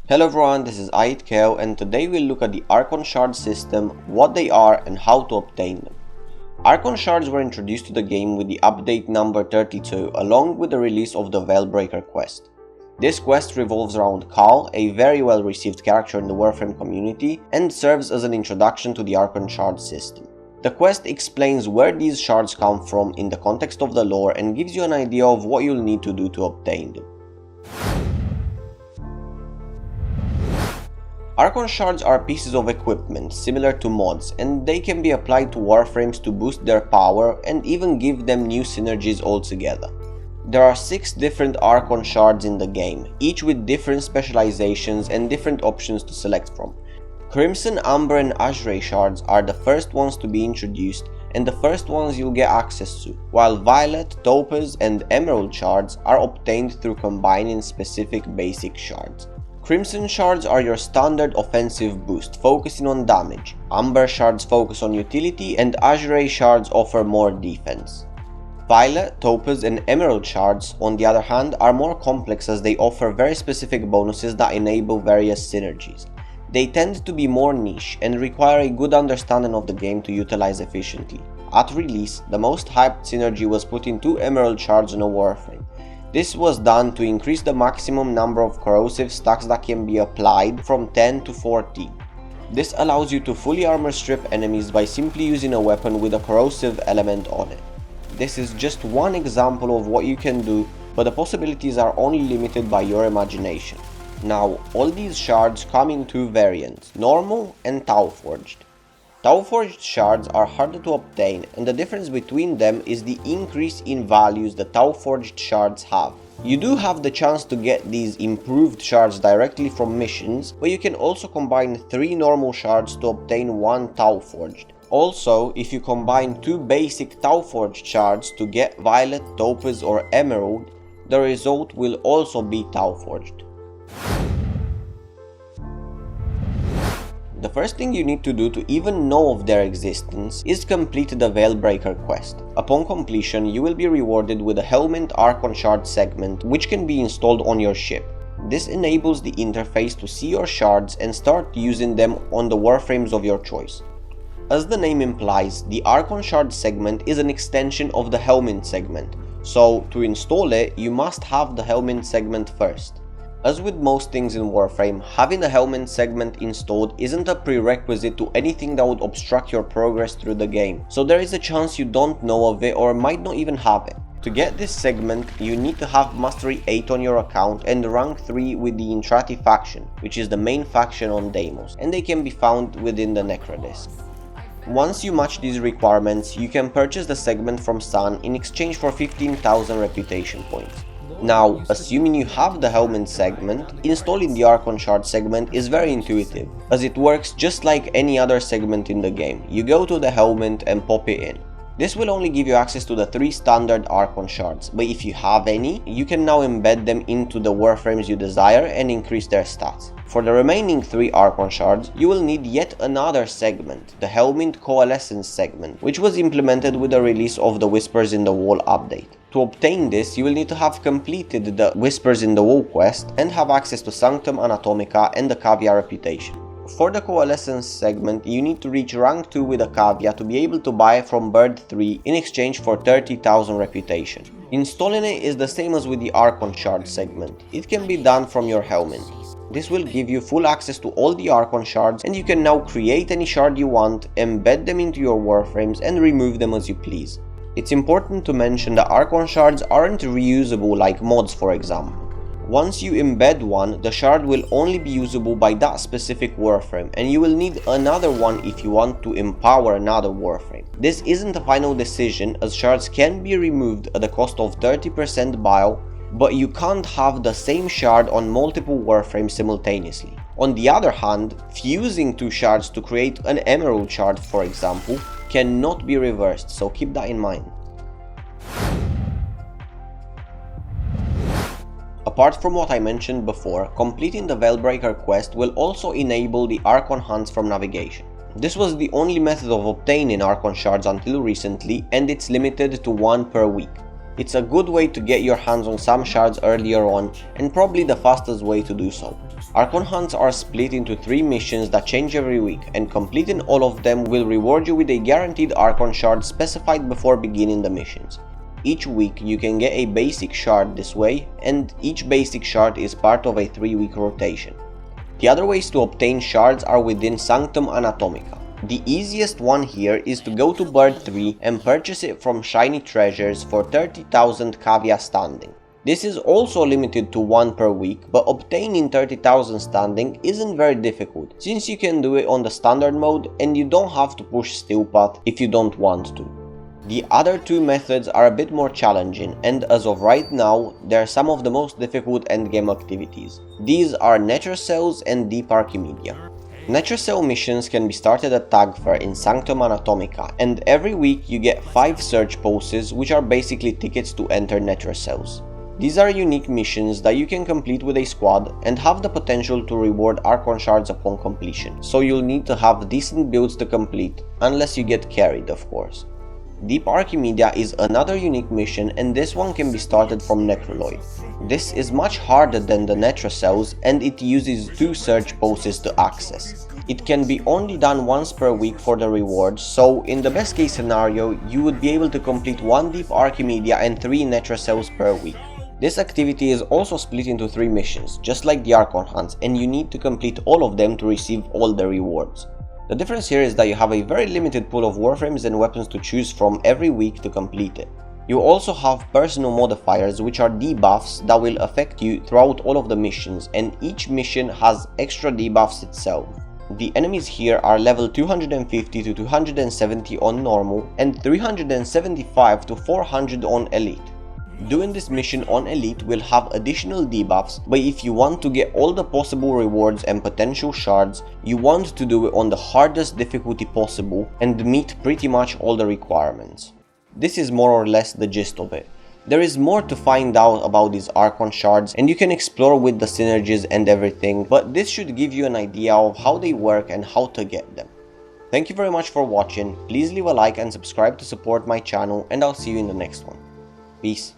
Hello everyone, this is Keo, and today we'll look at the Archon Shards system, what they are and how to obtain them. Archon Shards were introduced to the game with the update number 32 along with the release of the Veilbreaker quest. This quest revolves around Khal, a very well received character in the Warframe community, and serves as an introduction to the Archon Shards system. The quest explains where these shards come from in the context of the lore and gives you an idea of what you'll need to do to obtain them. Archon Shards are pieces of equipment similar to mods, and they can be applied to Warframes to boost their power and even give them new synergies altogether. There are 6 different Archon Shards in the game, each with different specializations and different options to select from. Crimson, Amber and Azure Shards are the first ones to be introduced and the first ones you'll get access to, while Violet, Topaz and Emerald Shards are obtained through combining specific basic shards. Crimson Shards are your standard offensive boost, focusing on damage. Amber Shards focus on utility and Azure Shards offer more defense. Violet, Topaz and Emerald Shards, on the other hand, are more complex as they offer very specific bonuses that enable various synergies. They tend to be more niche and require a good understanding of the game to utilize efficiently. At release, the most hyped synergy was putting 2 Emerald Shards on a Warframe. This was done to increase the maximum number of corrosive stacks that can be applied from 10 to 14. This allows you to fully armor strip enemies by simply using a weapon with a corrosive element on it. This is just one example of what you can do, but the possibilities are only limited by your imagination. Now, all these shards come in 2 variants, normal and Tau Forged. Tau Forged shards are harder to obtain, and the difference between them is the increase in values the Tau Forged shards have. You do have the chance to get these improved shards directly from missions, but you can also combine 3 normal shards to obtain 1 Tau Forged. Also, if you combine 2 basic Tau Forged shards to get Violet, Topaz or Emerald, the result will also be Tau Forged. The first thing you need to do to even know of their existence is complete the Veilbreaker quest. Upon completion, you will be rewarded with a Helmet Archon Shard segment which can be installed on your ship. This enables the interface to see your shards and start using them on the Warframes of your choice. As the name implies, the Archon Shard segment is an extension of the Helmet segment, so to install it, you must have the Helmet segment first. As with most things in Warframe, having a Helmet segment installed isn't a prerequisite to anything that would obstruct your progress through the game, so there is a chance you don't know of it or might not even have it. To get this segment, you need to have Mastery 8 on your account and rank 3 with the Intrati faction, which is the main faction on Deimos, and they can be found within the Necrodisk. Once you match these requirements, you can purchase the segment from Sun in exchange for 15,000 reputation points. Now, assuming you have the Helmet segment, installing the Archon Shard segment is very intuitive, as it works just like any other segment in the game. You go to the helmet and pop it in. This will only give you access to the 3 standard Archon Shards, but if you have any, you can now embed them into the Warframes you desire and increase their stats. For the remaining 3 Archon Shards, you will need yet another segment, the Helmet Coalescence segment, which was implemented with the release of the Whispers in the Wall update. To obtain this, you will need to have completed the Whispers in the Wall quest and have access to Sanctum Anatomica and the Cavia reputation. For the Coalescence segment, you need to reach rank 2 with a Cavia to be able to buy from Bird 3 in exchange for 30,000 reputation. Installing it is the same as with the Archon Shard segment. It can be done from your helmet. This will give you full access to all the Archon Shards, and you can now create any shard you want, embed them into your Warframes and remove them as you please. It's important to mention that Archon Shards aren't reusable like mods, for example. Once you embed one, the shard will only be usable by that specific Warframe, and you will need another one if you want to empower another Warframe. This isn't a final decision, as shards can be removed at the cost of 30% bile, but you can't have the same shard on multiple Warframes simultaneously. On the other hand, fusing 2 shards to create an Emerald Shard, for example, cannot be reversed, so keep that in mind. Apart from what I mentioned before, completing the Veilbreaker quest will also enable the Archon hunts from navigation. This was the only method of obtaining Archon Shards until recently, and it's limited to 1 per week. It's a good way to get your hands on some shards earlier on, and probably the fastest way to do so. Archon hunts are split into 3 missions that change every week, and completing all of them will reward you with a guaranteed Archon shard specified before beginning the missions. Each week you can get a basic shard this way, and each basic shard is part of a 3-week rotation. The other ways to obtain shards are within Sanctum Anatomica. The easiest one here is to go to Bird 3 and purchase it from Shiny Treasures for 30,000 Cavia standing. This is also limited to 1 per week, but obtaining 30,000 standing isn't very difficult, since you can do it on the standard mode and you don't have to push Steel Path if you don't want to. The other 2 methods are a bit more challenging, and as of right now, they are some of the most difficult endgame activities. These are Nature Cells and Deep Archimedia. Nature Cell missions can be started at Tag Fair in Sanctum Anatomica, and every week you get 5 search poses, which are basically tickets to enter Nature Cells. These are unique missions that you can complete with a squad and have the potential to reward Archon Shards upon completion, so you'll need to have decent builds to complete, unless you get carried of course. Deep Archimedia is another unique mission, and this one can be started from Necroloid. This is much harder than the Nature Cells, and it uses 2 search poses to access. It can be only done once per week for the rewards, so in the best case scenario you would be able to complete 1 Deep Archimedia and 3 Nature Cells per week. This activity is also split into 3 missions, just like the Archon hunts, and you need to complete all of them to receive all the rewards. The difference here is that you have a very limited pool of Warframes and weapons to choose from every week to complete it. You also have personal modifiers, which are debuffs that will affect you throughout all of the missions, and each mission has extra debuffs itself. The enemies here are level 250 to 270 on normal and 375 to 400 on elite. Doing this mission on elite will have additional debuffs, but if you want to get all the possible rewards and potential shards, you want to do it on the hardest difficulty possible and meet pretty much all the requirements. This is more or less the gist of it. There is more to find out about these Archon shards, and you can explore with the synergies and everything, but this should give you an idea of how they work and how to get them. Thank you very much for watching. Please leave a like and subscribe to support my channel, and I'll see you in the next one. Peace.